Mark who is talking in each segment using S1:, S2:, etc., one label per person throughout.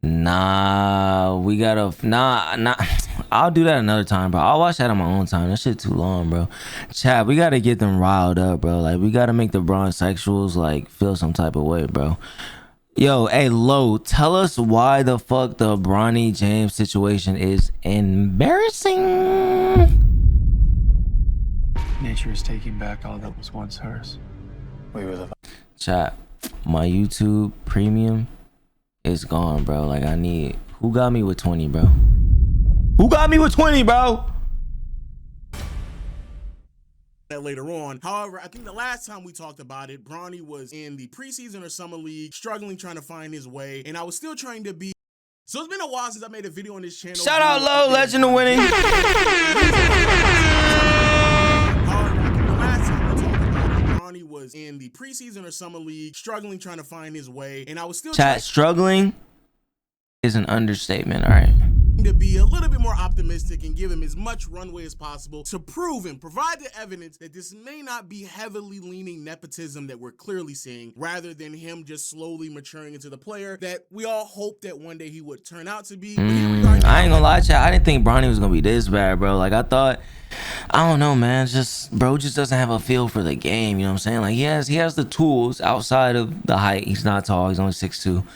S1: Nah, we gotta nah. I'll do that another time, bro. I'll watch that on my own time. That shit too long, bro. Chat, we gotta get them riled up, bro. Like, we gotta make the bronzexuals like feel some type of way, bro. Yo, hey, Lo, tell us why the fuck the Bronny James situation is embarrassing.
S2: Nature is taking back all that was once hers. We were the...
S1: Chat, my YouTube premium is gone, bro. Like, I need... Who got me with 20, bro? Who got me with 20, bro?
S3: That later on. However, I think the last time we talked about it, Bronny was in the preseason or summer league, struggling, trying to find his way, and I was still trying to be... So it's been a while since I made a video on this channel.
S1: Shout out Lo, legend of winning.
S3: However, I think the last time we talked about it, Bronny was in the preseason or summer league, struggling, trying to find his way, and I was still...
S1: Chat, struggling is an understatement, all right?
S3: To be a little bit more optimistic and give him as much runway as possible to prove and provide the evidence that this may not be heavily leaning nepotism that we're clearly seeing, rather than him just slowly maturing into the player that we all hoped that one day he would turn out to be.
S1: I ain't gonna lie, chat. I didn't think Bronny was gonna be this bad, bro. Like, I thought, I don't know, man. Bro just doesn't have a feel for the game. You know what I'm saying? Like, he has the tools outside of the height. He's not tall. He's only 6'2".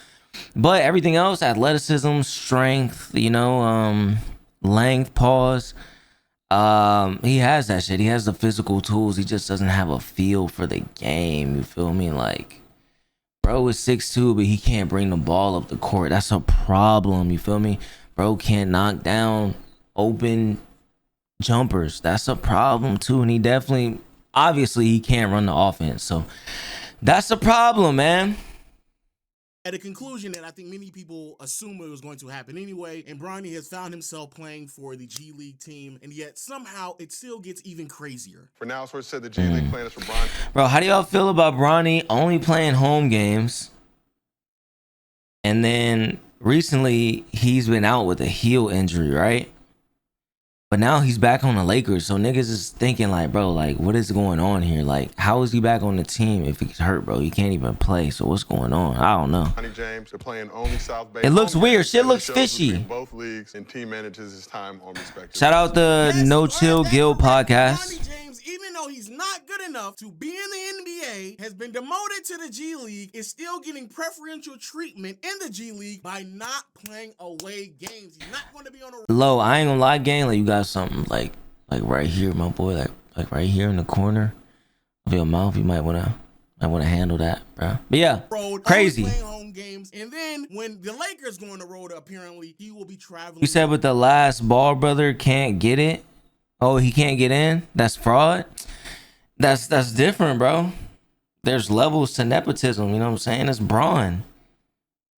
S1: But everything else, athleticism, strength, you know, length, pause, he has that shit. He has the physical tools. He just doesn't have a feel for the game. You feel me? Like, bro is 6'2", but he can't bring the ball up the court. That's a problem. You feel me? Bro can't knock down open jumpers. That's a problem too. And he definitely, obviously, he can't run the offense. So that's a problem, man.
S3: At a conclusion that I think many people assume it was going to happen anyway, and Bronny has found himself playing for the G League team, and yet somehow it still gets even crazier.
S4: For now, source said the G League plan is for Bronny.
S1: Bro, how do y'all feel about Bronny only playing home games? And then recently he's been out with a heel injury, right? But now he's back on the Lakers, so niggas is thinking like, bro, like, what is going on here? Like, how is he back on the team if he's hurt, bro? He can't even play, so what's going on? I don't know.
S4: Bronny James, they're playing only South Bay.
S1: It looks weird. Shit looks fishy.
S4: Both leagues, and team manages his time on respective.
S1: Shout out the No Chill Guild podcast.
S3: Bronny James, even though he's not good enough to be in the NBA, has been demoted to the G League, is still getting preferential treatment in the G League by not playing away games. He's not going to be on a...
S1: Low, I ain't gonna lie, gang. Like, you got something like right here, my boy, like right here in the corner of your mouth. You might wanna handle that, bro. But yeah,
S3: road,
S1: crazy.
S3: Playing home games, and then when the Lakers go on the road, apparently he will be traveling.
S1: You said, but the last Ball brother can't get it. Oh, he can't get in. That's fraud. That's different, bro. There's levels to nepotism. You know what I'm saying? It's Bron.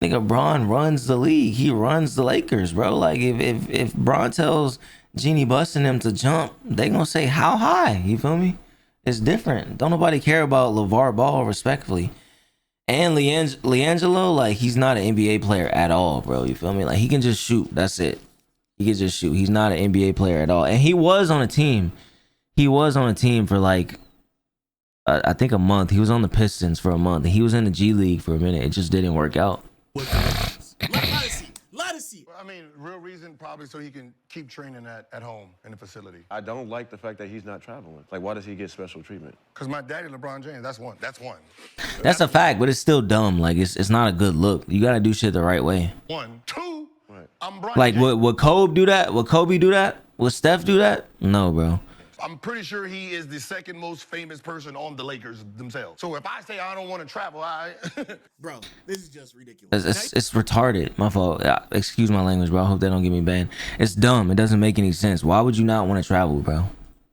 S1: Nigga, Bron runs the league. He runs the Lakers, bro. Like, if Bron tells Jeannie Buss and them to jump, they gonna say how high. You feel me? It's different. Don't nobody care about LeVar Ball, respectfully. And LiAngelo, like, he's not an NBA player at all, bro. You feel me? Like, he can just shoot. That's it. He can just shoot. He's not an NBA player at all. And he was on a team. He was on a team for like, I think a month. He was on the Pistons for a month. He was in the G League for a minute. It just didn't work out.
S3: Let us see.
S5: I mean, real reason probably so he can keep training at home in the facility.
S6: I don't like the fact that he's not traveling. Like, why does he get special treatment?
S5: Because my daddy, LeBron James, that's one.
S1: That's a fact, but it's still dumb. Like, it's not a good look. You gotta do shit the right way.
S5: 1, 2.
S6: Right.
S5: I'm Bronny
S1: Like,
S5: James.
S1: would Kobe do that? Would Kobe do that? Would Steph do that? No, bro.
S5: I'm pretty sure he is the second most famous person on the Lakers themselves. So if I say I don't want to travel,
S3: Bro, this is just ridiculous.
S1: It's retarded. My fault. Excuse my language, bro. I hope they don't get me banned. It's dumb. It doesn't make any sense. Why would you not want to travel, bro?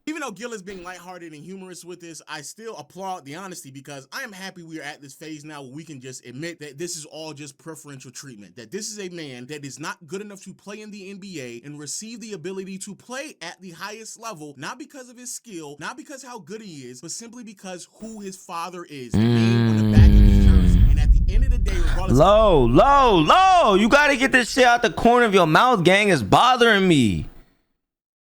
S3: Even though Gil is being lighthearted and humorous with this, I still applaud the honesty, because I am happy we are at this phase now where we can just admit that this is all just preferential treatment. That this is a man that is not good enough to play in the NBA and receive the ability to play at the highest level, not because of his skill, not because how good he is, but simply because who his father is. The name on the back of his jersey. And at the end of the day, regardless...
S1: Low. You gotta get this shit out the corner of your mouth, gang. It's bothering me.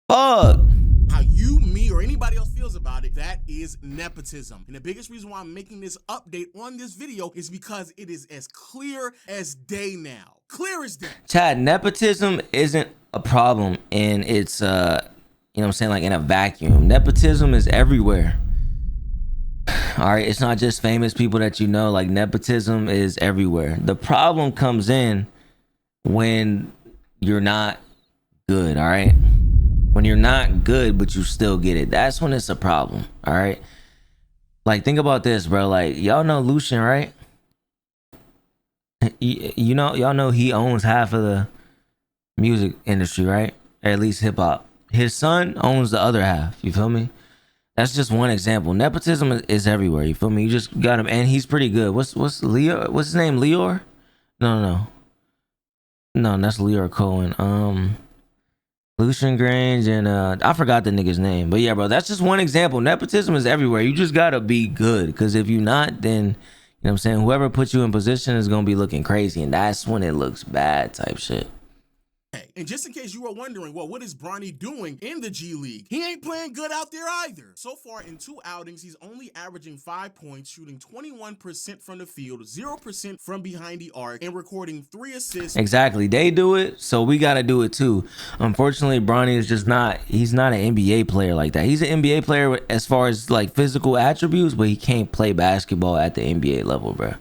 S1: Fuck.
S3: How you, me, or anybody else feels about it, that is nepotism. And the biggest reason why I'm making this update on this video is because it is as clear as day now. Clear as day.
S1: Chad, nepotism isn't a problem and it's you know what I'm saying, like in a vacuum. Nepotism is everywhere. All right, it's not just famous people that you know. Like, nepotism is everywhere. The problem comes in when you're not good. All right, when you're not good but you still get it, that's when it's a problem. All right, like, think about this, bro. Like, y'all know Lucian, right? You know, y'all know he owns half of the music industry, right? Or at least hip hop. His son owns the other half. You feel me? That's just one example. Nepotism is everywhere. You feel me? You just got him, and he's pretty good. What's Leo? What's his name? Leor? No, that's Leor Cohen. Lucian Grange and I forgot the nigga's name, but yeah, bro, that's just one example. Nepotism is everywhere. You just gotta be good, because if you're not, then you know what I'm saying, whoever puts you in position is gonna be looking crazy, and that's when it looks bad type shit.
S3: And just in case you were wondering, well, what is Bronny doing in the G League? He ain't playing good out there either. So far in 2 outings, he's only averaging 5 points, shooting 21% from the field, 0% from behind the arc, and recording 3 assists.
S1: Exactly. They do it, so we got to do it too. Unfortunately, Bronny is just not, he's not an NBA player like that. He's an NBA player as far as like physical attributes, but he can't play basketball at the NBA level, bro.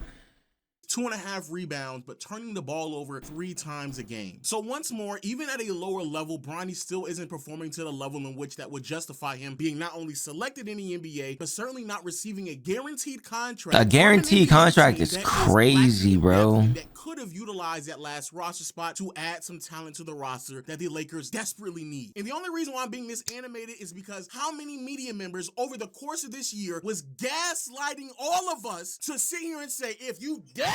S3: 2.5 rebounds, but turning the ball over 3 times a game. So once more, even at a lower level, Bronny still isn't performing to the level in which that would justify him being not only selected in the NBA, but certainly not receiving a guaranteed contract.
S1: A guaranteed contract is crazy, bro.
S3: That could have utilized that last roster spot to add some talent to the roster that the Lakers desperately need. And the only reason why I'm being this animated is because how many media members over the course of this year was gaslighting all of us to sit here and say, if you dare,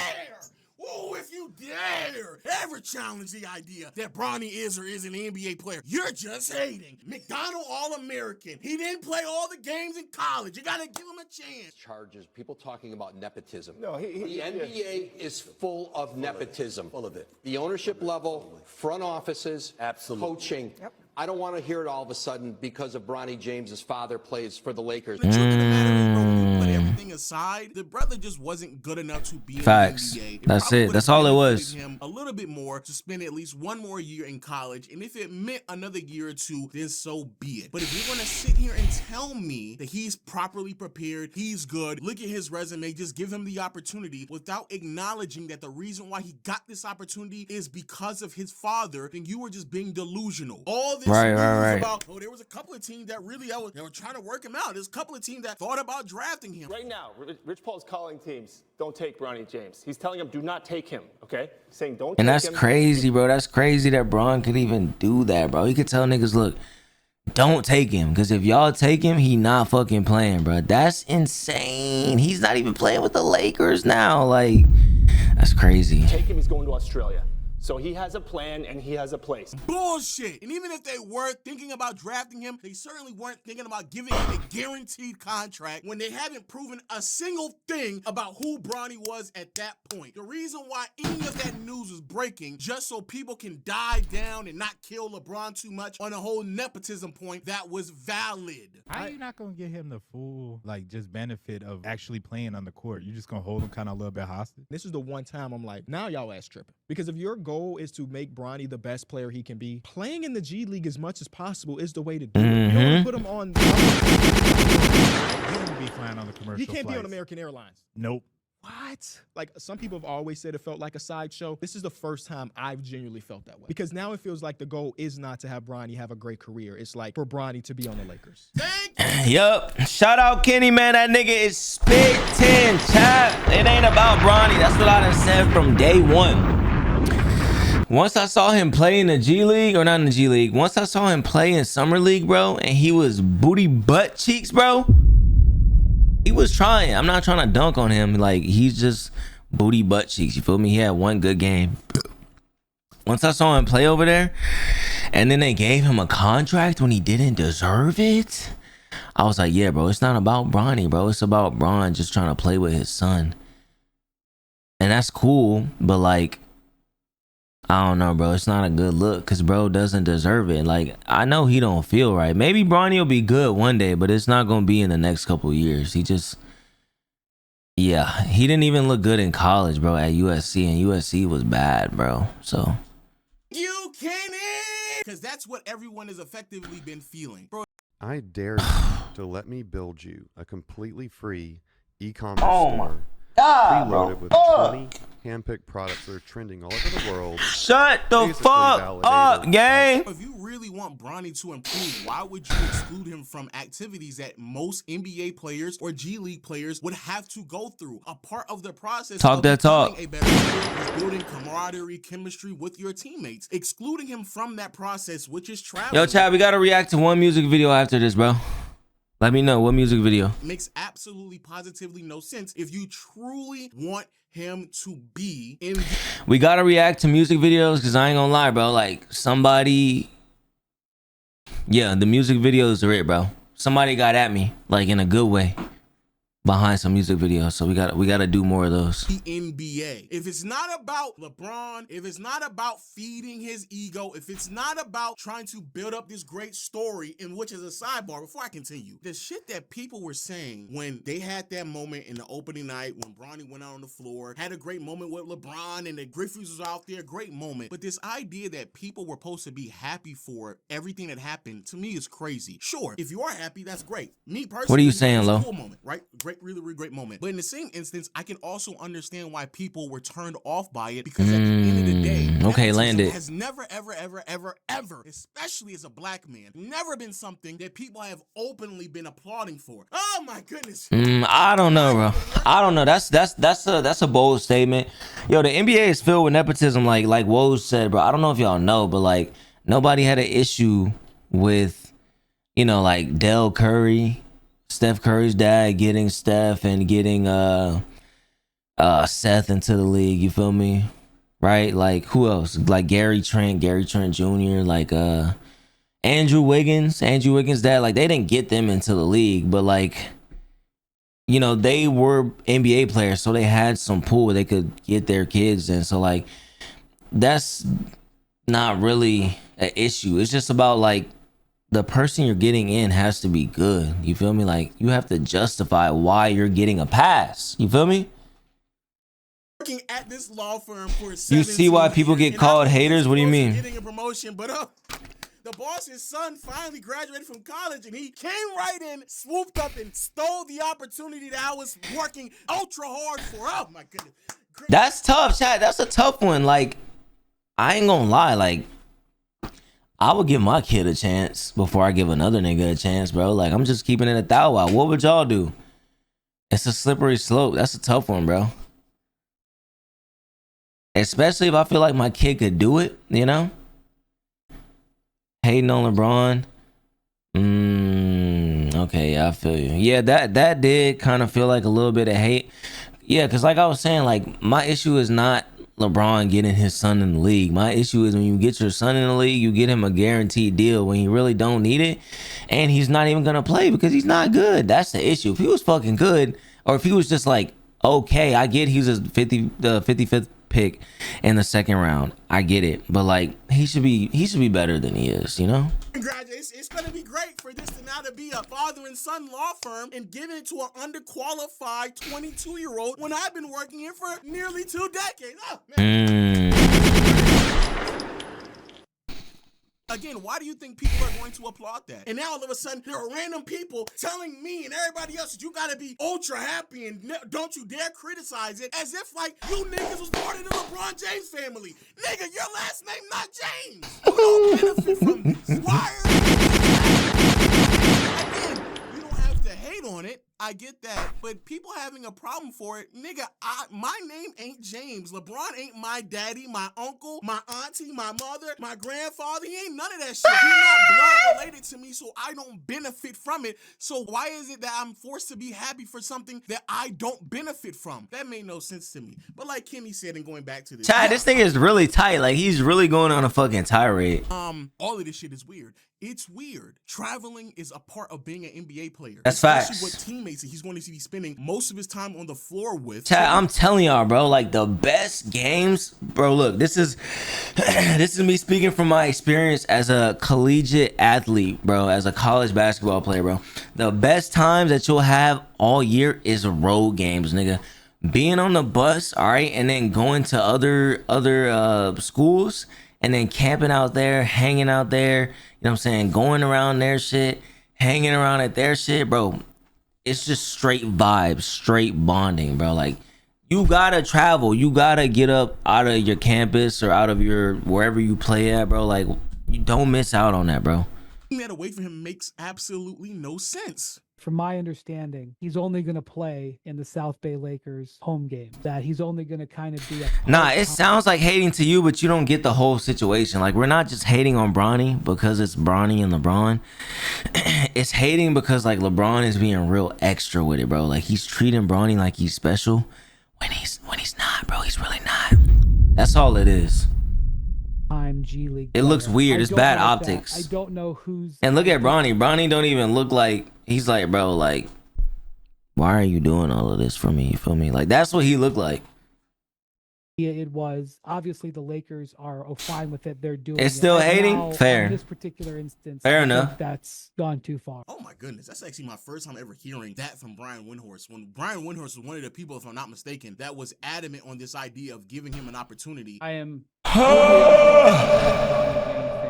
S3: if you dare ever challenge the idea that Bronny is or is an NBA player, you're just hating. McDonald All-American. He didn't play all the games in college. You gotta give him a chance.
S7: Charges, people talking about nepotism.
S6: No,
S7: the NBA is full of nepotism.
S6: Full of it.
S7: The ownership level, front offices,
S6: Absolutely.
S7: coaching. Yep. I don't want to hear it all of a sudden because of Bronny James's father plays for the Lakers.
S3: The truth of the matter is, bro, when you put everything aside, the brother just wasn't good enough to be
S1: Facts.
S3: in the NBA.
S1: That's it. That's all it was.
S3: Him a little bit more to spend at least 1 more year in college, and if it meant another year or 2, then so be it. But if you're gonna sit here and tell me that he's properly prepared, he's good, look at his resume, just give him the opportunity without acknowledging that the reason why he got this opportunity is because of his father, then you were just being delusional. All this
S1: right.
S3: about, oh, there was a couple of teams that really they were trying to work him out. There's a couple of teams that thought about drafting him.
S8: Right now, Rich Paul's calling teams, don't take Bronny James. He's telling them, do not take him, okay? He's saying don't take him.
S1: And that's crazy, bro. That's crazy that Bron could even do that, bro. He could tell niggas, look, don't take him, because if y'all take him, he not fucking playing, bro. That's insane. He's not even playing with the Lakers now. Like, that's crazy.
S8: Take him, he's going to Australia. So he has a plan and he has a place.
S3: Bullshit. And even if they were thinking about drafting him, they certainly weren't thinking about giving him a guaranteed contract when they haven't proven a single thing about who Bronny was at that point. The reason why any of that news was breaking, just so people can die down and not kill LeBron too much on a whole nepotism point, that was valid.
S9: How are you not going to get him the full, like, just benefit of actually playing on the court? You just going to hold him kind of a little bit hostage?
S10: This is the one time I'm like, now y'all ass tripping. Because if your goal is to make Bronny the best player he can be, playing in the G League as much as possible is the way to do it. You don't wanna put him on.
S9: He won't be flying on the commercial
S10: He can't be on
S9: flights.
S10: American Airlines.
S9: Nope.
S10: What? Like, some people have always said it felt like a sideshow. This is the first time I've genuinely felt that way. Because now it feels like the goal is not to have Bronny have a great career. It's like for Bronny to be on the Lakers.
S1: Yup. Shout out Kenny, man. That nigga is spitting, chap. It ain't about Bronny. That's what I done said from day one. Once I saw him play in the G League, or not in the G League, once I saw him play in Summer League, bro, and he was booty butt cheeks, bro. He was trying. I'm not trying to dunk on him. Like, he's just booty butt cheeks. You feel me? He had one good game. Once I saw him play over there, and then they gave him a contract when he didn't deserve it, I was like, yeah, bro, it's not about Bronny, bro. It's about Bron just trying to play with his son. And that's cool, but like, I don't know, bro. It's not a good look because bro doesn't deserve it. Like, I know he don't feel right. Maybe Bronny will be good one day, but it's not going to be in the next couple of years. Yeah, he didn't even look good in college, bro, at USC, and USC was bad, bro. So
S3: You can because that's what everyone has effectively been feeling. Bro,
S11: I dare you to let me build you a completely free e-commerce store preloaded with 20 handpicked products that are trending all over the world.
S1: Shut the fuck up, gang.
S3: If you really want Bronny to improve, why would you exclude him from activities that most NBA players or G League players would have to go through? A part of the process
S1: Talk
S3: of
S1: that
S3: becoming
S1: talk.
S3: a better player is building camaraderie, chemistry with your teammates. Excluding him from that process, which is traveling.
S1: Yo, Chad, we gotta react to one music video after this, bro. Let me know what music video.
S3: Makes absolutely positively no sense if you truly want him to be in.
S1: We gotta react to music videos because I ain't gonna lie, bro. Like somebody, yeah, the music videos are it, bro. Somebody got at me, like in a good way, behind some music videos. So we gotta do more of those.
S3: The NBA. If it's not about LeBron, if it's not about feeding his ego, if it's not about trying to build up this great story, in which is a sidebar, before I continue, the shit that people were saying when they had that moment in the opening night when Bronny went out on the floor, had a great moment with LeBron and the Griffiths was out there, great moment. But this idea that people were supposed to be happy for everything that happened, to me is crazy. Sure, if you are happy, that's great. Me personally,
S1: What are you saying,
S3: it's a
S1: Lo?
S3: cool moment, right? Really great moment. But in the same instance, I can also understand why people were turned off by it because at the end of the day,
S1: okay,
S3: nepotism
S1: land it.
S3: has never, ever, especially as a black man, never been something that people have openly been applauding for. Oh my goodness.
S1: I don't know, bro. I don't know. That's a bold statement. Yo, the NBA is filled with nepotism, like Woj said, bro. I don't know if y'all know, but like nobody had an issue with, you know, like Del Curry, Steph Curry's dad getting Steph and getting Seth into the league, you feel me? Right? Like who else? Like Gary Trent Jr., like Andrew Wiggins' dad, like they didn't get them into the league, but like, you know, they were NBA players, so they had some pool they could get their kids in. So like that's not really an issue. It's just about like the person you're getting in has to be good. You feel me? Like you have to justify why you're getting a pass. You feel me?
S3: Working at this law firm for
S1: You see why people get called haters? What do you mean?
S3: Getting a promotion, but the boss's son finally graduated from college and he came right in, swooped up and stole the opportunity that I was working ultra hard for. Oh my goodness.
S1: That's tough, chat. That's a tough one. Like, I ain't gonna lie. Like, I would give my kid a chance before I give another nigga a chance, bro. Like, I'm just keeping it 1,000. What would y'all do? It's a slippery slope. That's a tough one, bro. Especially if I feel like my kid could do it, you know? Hating on LeBron. Okay, I feel you. Yeah, that did kind of feel like a little bit of hate. Yeah, because like I was saying, like, my issue is not LeBron getting his son in the league. My issue is when you get your son in the league, you get him a guaranteed deal when you really don't need it, and he's not even gonna play because he's not good. That's the issue. If he was fucking good, or if he was just like, okay, I get he's the 55th pick in the second round, I get it, but like he should be better than he is, you know?
S3: Congratulations. It's going to be great for this to now to be a father and son law firm and give it to an underqualified 22-year-old when I've been working here for nearly 2 decades. Oh, man. Again, why do you think people are going to applaud that? And now all of a sudden, there are random people telling me and everybody else that you gotta be ultra happy and don't you dare criticize it, as if like you niggas was part of the LeBron James family. Nigga, your last name not James. You don't benefit from this. Why are Again, you don't have to hate on it. I get that, but people having a problem for it, nigga, my name ain't James. LeBron ain't my daddy, my uncle, my auntie, my mother, my grandfather. He ain't none of that shit. He's not blood related to me, so I don't benefit from it. So why is it that I'm forced to be happy for something that I don't benefit from? That made no sense to me. But like Kenny said, and going back to this,
S1: Chad, this thing is really tight. Like he's really going on a fucking tirade.
S3: all of this shit is weird. It's weird. Traveling is a part of being an NBA player.
S1: That's
S3: especially
S1: facts.
S3: with teammates that he's going to be spending most of his time on the floor with.
S1: Chat, I'm telling y'all, bro, like the best games, bro. Look, this is me speaking from my experience as a collegiate athlete, bro, as a college basketball player, bro. The best times that you'll have all year is road games, nigga. Being on the bus, all right, and then going to other schools and then camping out there, hanging out there, you know what I'm saying, going around their shit, hanging around at their shit, bro. It's just straight vibes, straight bonding, bro. Like, you gotta travel, you gotta get up out of your campus or out of your wherever you play at, bro. Like, you don't miss out on that, bro.
S3: That away from him makes absolutely no sense.
S12: From my understanding, he's only going to play in the South Bay Lakers home game. That he's only going to kind of be a
S1: Nah, it sounds like hating to you, but you don't get the whole situation. Like, we're not just hating on Bronny because it's Bronny and LeBron. It's hating because, like, LeBron is being real extra with it, bro. Like, he's treating Bronny like he's special when he's not, bro. He's really not. That's all it is.
S12: G League.
S1: It looks weird. It's bad optics.
S12: I don't know who's.
S1: And look at Bronny. Bronny don't even look like, he's like, bro, like, why are you doing all of this for me? You feel me? Like, that's what he looked like.
S12: Yeah, it was. Obviously, the Lakers are fine with it. They're doing
S1: It's still
S12: it.
S1: hating?
S12: Now,
S1: Fair.
S12: In this particular instance,
S1: Fair
S12: I think
S1: enough.
S12: That's gone too far.
S3: Oh my goodness, that's actually my first time ever hearing that from Brian Windhorst. When Brian Windhorst was one of the people, if I'm not mistaken, that was adamant on this idea of giving him an opportunity.
S12: I am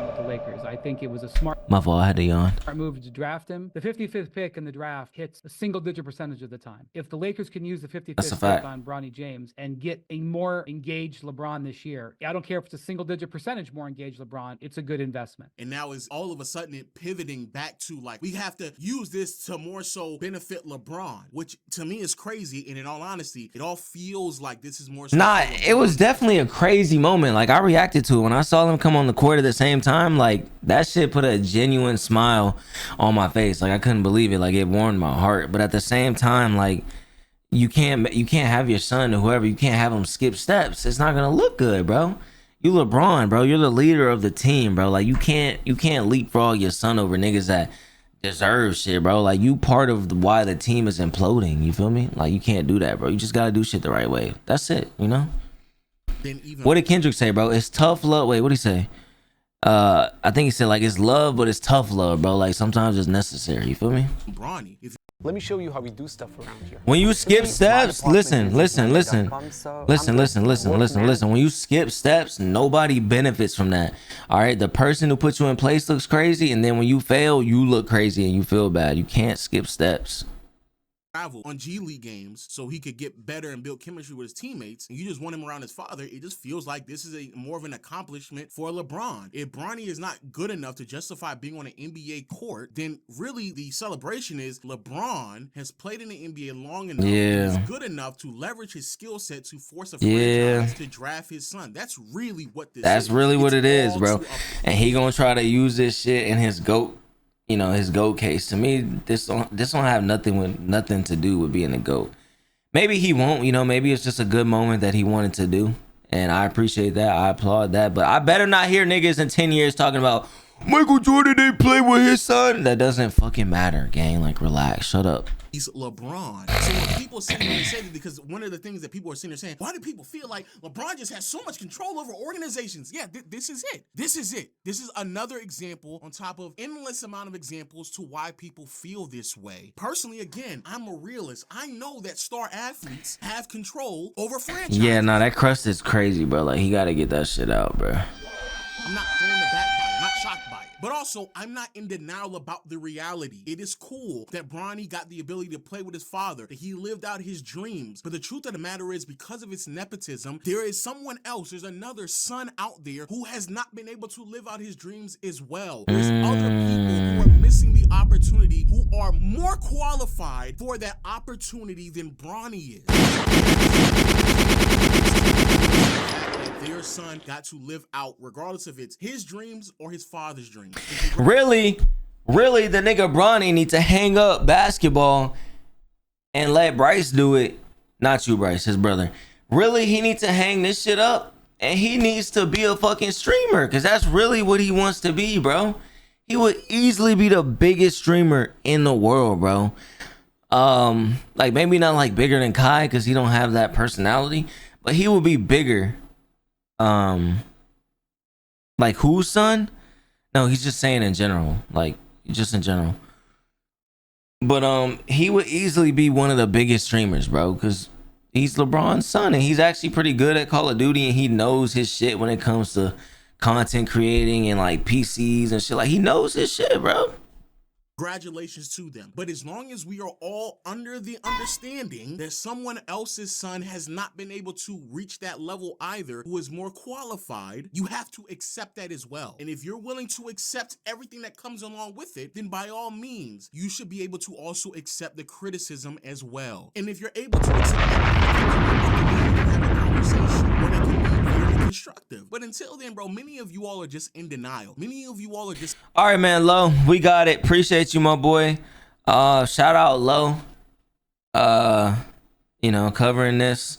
S12: with the Lakers. I think it was a smart
S1: My fault, I had to yawn.
S12: move to draft him. The 55th pick in the draft hits a single-digit percentage of the time. If the Lakers can use the 55th pick on Bronny James and get a more engaged LeBron this year, I don't care if it's a single-digit percentage more engaged LeBron, it's a good investment.
S3: And now is all of a sudden it pivoting back to, like, we have to use this to more so benefit LeBron, which to me is crazy. And in all honesty, it all feels like this is more so.
S1: Nah, it was definitely a crazy moment. Like, I reacted to it when I saw them come on the court at the same time. Like, that shit put a genuine smile on my face. Like, I couldn't believe it. Like, it warmed my heart. But at the same time, like, you can't have your son or whoever, you can't have him skip steps. It's not gonna look good, bro. You LeBron, bro. You're the leader of the team, bro. Like, you can't leapfrog your son over niggas that deserve shit, bro. Like, you part of why the team is imploding. You feel me? Like, you can't do that, bro. You just gotta do shit the right way. That's it, you know? What did Kendrick say, bro? It's tough love. Wait, what did he say? I think he said, like, it's love, but it's tough love, bro. Like, sometimes it's necessary. You feel me?
S3: Bronny.
S8: Let me show you how we do stuff around here.
S1: When you skip steps, listen. When you skip steps, nobody benefits from that. All right, the person who puts you in place looks crazy, and then when you fail, you look crazy and you feel bad. You can't skip steps.
S3: Travel on G League games so he could get better and build chemistry with his teammates, and you just want him around his father. It just feels like this is a more of an accomplishment for LeBron. If Bronny is not good enough to justify being on an NBA court, then really the celebration is LeBron has played in the NBA long enough and is good enough to leverage his skill set to force a franchise to draft his son. That's really what this is.
S1: That's really what it is, bro. And he gonna try to use this shit in his GOAT, you know, his GOAT case. To me, this don't have nothing to do with being a GOAT. Maybe he won't, you know, maybe it's just a good moment that he wanted to do. And I appreciate that. I applaud that. But I better not hear niggas in 10 years talking about Michael Jordan didn't play with his son. That doesn't fucking matter, gang. Like, relax. Shut up.
S3: He's LeBron. So when people sitting there say that, because one of the things that people are sitting there saying, why do people feel like LeBron just has so much control over organizations? Yeah, this is it. This is it. This is another example on top of endless amount of examples to why people feel this way. Personally, again, I'm a realist. I know that star athletes have control over franchises.
S1: Yeah, nah, that crust is crazy, bro. Like, he got to get that shit out, bro.
S3: I'm not throwing the back by it. I'm not shocked by it. But also, I'm not in denial about the reality. It is cool that Bronny got the ability to play with his father, that he lived out his dreams. But the truth of the matter is, because of its nepotism, there is someone else, there's another son out there who has not been able to live out his dreams as well. There's other people who are missing the opportunity, who are more qualified for that opportunity than Bronny is. Their son got to live out, regardless if it's his dreams or his father's dreams.
S1: Really, the nigga Bronny need to hang up basketball and let Bryce do it. Not you, Bryce, his brother. Really, he needs to hang this shit up and he needs to be a fucking streamer, because that's really what he wants to be, bro. He would easily be the biggest streamer in the world, bro. Like maybe not like bigger than Kai because he don't have that personality, but he would be bigger. Like whose son? No, he's just saying in general, like just in general. But he would easily be one of the biggest streamers, bro, because he's LeBron's son and he's actually pretty good at Call of Duty and he knows his shit when it comes to content creating and like PCs and shit. Like he knows his shit, bro.
S3: Congratulations to them. But as long as we are all under the understanding that someone else's son has not been able to reach that level either, who is more qualified, you have to accept that as well. And if you're willing to accept everything that comes along with it, then by all means, you should be able to also accept the criticism as well. And if you're able to accept constructive. But until then, bro, many of you all are just in denial. Many of you all are just...
S1: All right, man, Lo, we got it. Appreciate you, my boy. Shout out Lo. You know, covering this.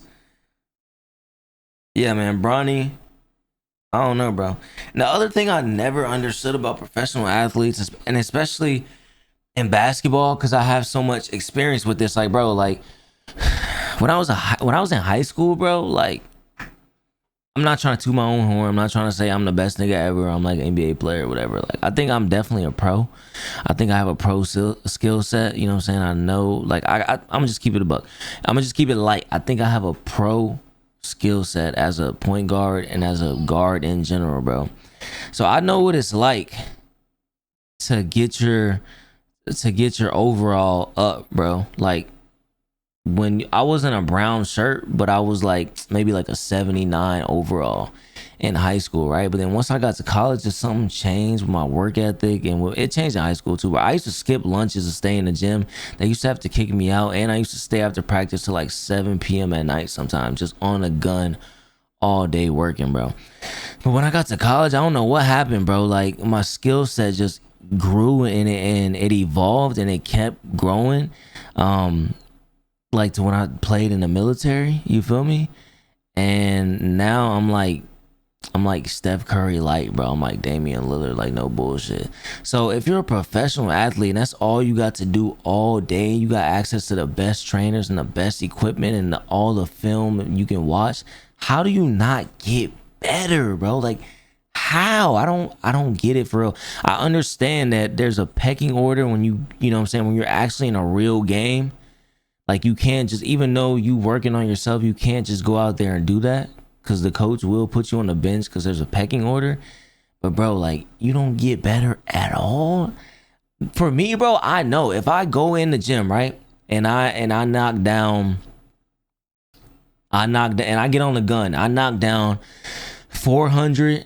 S1: Yeah, man, Bronny. I don't know, bro. And the other thing I never understood about professional athletes, and especially in basketball, because I have so much experience with this, like, bro, like when I was in high school, bro, like, I'm not trying to toot my own horn. I'm not trying to say I'm the best nigga ever. I'm like an NBA player or whatever. Like, I think I'm definitely a pro. I think I have a pro skill set. You know what I'm saying? I know, like, I'm gonna just keep it a buck. I'm gonna just keep it light. I think I have a pro skill set as a point guard and as a guard in general, bro. So I know what it's like to get your overall up, bro. Like, when I wasn't a brown shirt, but I was like maybe like a 79 overall in high school, right? But then once I got to college, just something changed with my work ethic, and it changed in high school too. But I used to skip lunches and stay in the gym. They used to have to kick me out, and I used to stay after practice till like 7 p.m. at night sometimes, just on a gun all day working, bro. But when I got to college, I don't know what happened, bro. Like, my skill set just grew and it evolved and it kept growing. Like to when I played in the military, you feel me? And now I'm like Steph Curry light, bro. I'm like Damian Lillard, like no bullshit. So if you're a professional athlete and that's all you got to do all day, you got access to the best trainers and the best equipment and all the film you can watch, how do you not get better, bro? Like, how? I don't get it for real. I understand that there's a pecking order when you know what I'm saying, when you're actually in a real game. Like, you can't just, even though you working on yourself, you can't just go out there and do that because the coach will put you on the bench because there's a pecking order. But bro, like, you don't get better at all. For me, bro, I know if I go in the gym, right, and I knock down, and I get on the gun, I knock down 400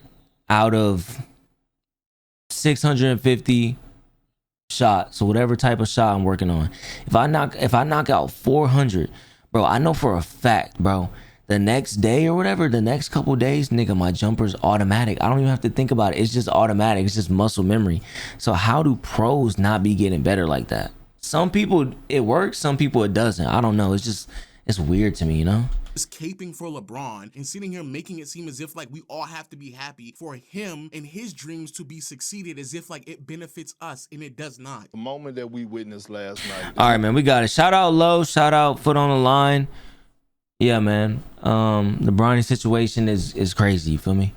S1: out of 650 shots, so whatever type of shot I'm working on. If I knock out 400, bro, I know for a fact, bro, the next day or whatever, the next couple days, nigga, my jumper's automatic. I don't even have to think about it. It's just automatic. It's just muscle memory. So how do pros not be getting better like that? Some people it works, some people it doesn't. I don't know. It's weird to me, you know?
S3: Just caping for LeBron and sitting here making it seem as if like we all have to be happy for him and his dreams to be succeeded, as if like it benefits us, and it does not.
S13: The moment that we witnessed last night.
S1: All right, man, we got it. Shout out Low, shout out Foot on the Line. Yeah, man. The Bronny situation is crazy, you feel me?